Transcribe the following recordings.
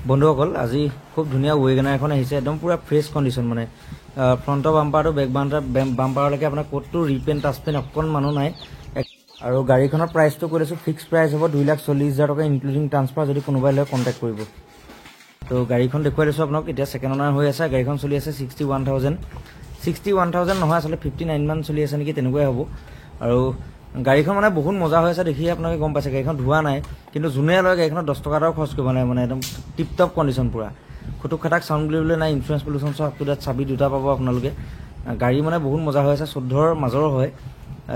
বন্ধুসকল আজি খুব ধুনীয়া ওয়েগনাৰ এখন আহিছে একদম পুৰা ফ্ৰেছ কণ্ডিশ্যন মানে ফ্ৰণ্টৰ বাম্পাৰটো বেক বাম্পাৰলৈকে আপোনাৰ ক'তো ৰিপেইণ্ট টাচপেইণ্ট অকণমানো নাই আৰু গাড়ীখনৰ প্ৰাইচটো কৈ দিছোঁ ফিক্স প্ৰাইচ হ'ব 2,40,000 টকা ইনক্লুডিং ট্ৰান্সফাৰ যদি কোনোবাই লয় কণ্টেক্ট কৰিব তো গাড়ীখন দেখুৱাই দিছোঁ আপোনাক এতিয়া ছেকেণ্ড অনাৰ হৈ আছে গাড়ীখন চলি আছে 61,000 নহয় আচলতে 59 মান চলি আছে নেকি তেনেকুৱাই হ'ব আৰু গাড়ীখন মানে বহুত মজা হৈ আছে দেখি আপোনালোকে গম পাইছে গাড়ীখন ধোৱা নাই কিন্তু যোনে লয় গাড়ীখনত 10 টকা এটাও খৰচ কৰিব নাই মানে একদম টিপ টপ কণ্ডিশ্যন পুৰা খুটুক খাটাক চাউণ্ড বুলিবলৈ নাই ইঞ্চুৰেঞ্চ পলিউশ্যন চব আপ টু ডেট চাবি দুটা পাব আপোনালোকে গাড়ী মানে বহুত মজা হৈ আছে 14ৰ মাজৰ হয়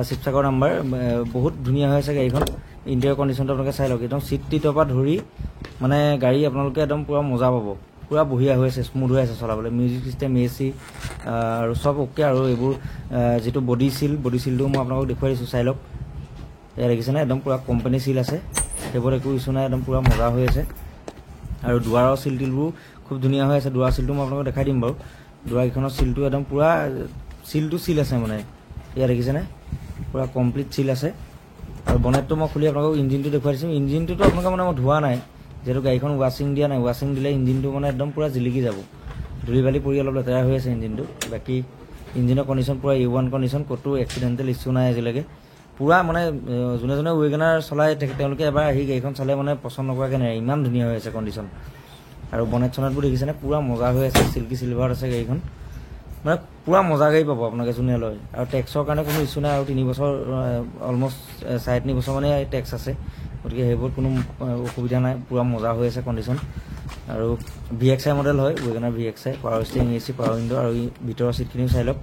শিৱসাগৰ নাম্বাৰ বহুত ধুনীয়া হৈ আছে গাড়ীখন ইণ্টেৰিয়ৰ কণ্ডিশ্যনটো আপোনালোকে চাই লওক একদম চিট টিটৰ পৰা ধৰি মানে গাড়ী আপোনালোকে একদম পুৰা মজা পাব পুৰা বঢ়িয়া হৈ আছে স্মুথ হৈ আছে চলাবলৈ মিউজিক চিষ্টেম এচি আৰু সব ওকে আৰু এইবোৰ যেটো বডি সিলটো মই আপোনালোকক দেখুৱাই দিছোঁ চাই লওক এয়া দেখিছেনে একদম পুৰা কোম্পানী সিল আছে সেইবোৰ একো ইছ্যু নাই একদম পুৰা মজা হৈ আছে আৰু দুৱাৰৰ সিলটিলবোৰ খুব ধুনীয়া হৈ আছে দুৱাৰ সিলটো মই আপোনালোকক দেখাই দিম বাৰু দুৱাৰকেইখনৰ সিলটো একদম পুৰা সিল আছে মানে এয়া দেখিছেনে পুৰা কমপ্লিট সিল আছে আৰু বনেটটো মই খুলি আপোনালোকক ইঞ্জিনটো দেখুৱাই দিছোঁ ইঞ্জিনটোতো আপোনালোকে মানে মই ধোৱা নাই যেহেতু গাড়ীখন ৱাশ্বিং দিয়া নাই ৱাশ্বিং দিলে ইঞ্জিনটো মানে একদম পুৰা জিলিকি যাব ধূলি বালি পৰি অলপ লেতেৰা হৈ আছে ইঞ্জিনটো বাকী ইঞ্জিনৰ কণ্ডিশ্যন পুৰা A1 কণ্ডিশ্যন ক'তো এক্সিডেণ্টেল ইছ্যু নাই আজিলৈকে পুৰা মানে যোনে যোনে ওয়েগনাৰ চলাই তেওঁলোকে এবাৰ আহি গাড়ীখন চালে মানে পচন্দ নকৰাকৈ নাই ইমান ধুনীয়া হৈ আছে কণ্ডিশ্যন আৰু বনেট চনেটবোৰ দেখিছেনে পুৰা মজা হৈ আছে চিল্কি চিলভাৰত আছে গাড়ীখন মানে পুৰা মজা গাড়ী পাব আপোনালোকে যোনে লয় আৰু টেক্সৰ কাৰণে কোনো ইছ্যু নাই আৰু 3 বছৰ অলমষ্ট 3.5 বছৰ মানে টেক্স আছে গতিকে সেইবোৰ কোনো অসুবিধা নাই পুৰা মজা হৈ আছে কণ্ডিশ্যন আৰু VXI মডেল হয় ওয়েগনাৰ VXI power steering AC power window আৰু ভিতৰৰ চিটখিনিও চাই লওক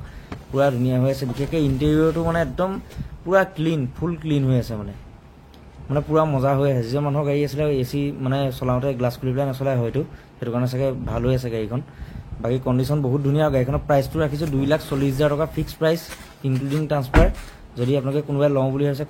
পুৰা ধুনীয়া হৈ আছে বিশেষকৈ ইণ্টেৰিয়ৰটো মানে একদম পুৰা ফুল ক্লিন হৈ আছে মানে পুৰা মজা হৈ আছে যিজন মানুহৰ গাড়ী আছিলে AC মানে চলাওঁতে গ্লাছ খুলি পেলাই নচলাই হয়তো সেইটো কাৰণে চাগে ভাল হৈ আছে গাড়ীখন বাকী কণ্ডিশ্যন বহুত ধুনীয়া আৰু গাড়ীখনৰ প্ৰাইচটো ৰাখিছোঁ 2,40,000 টকা ফিক্স প্ৰাইচ ইনক্লুডিং ট্ৰান্সফাৰ যদি আপোনালোকে কোনোবাই লওঁ বুলি ভাবিছে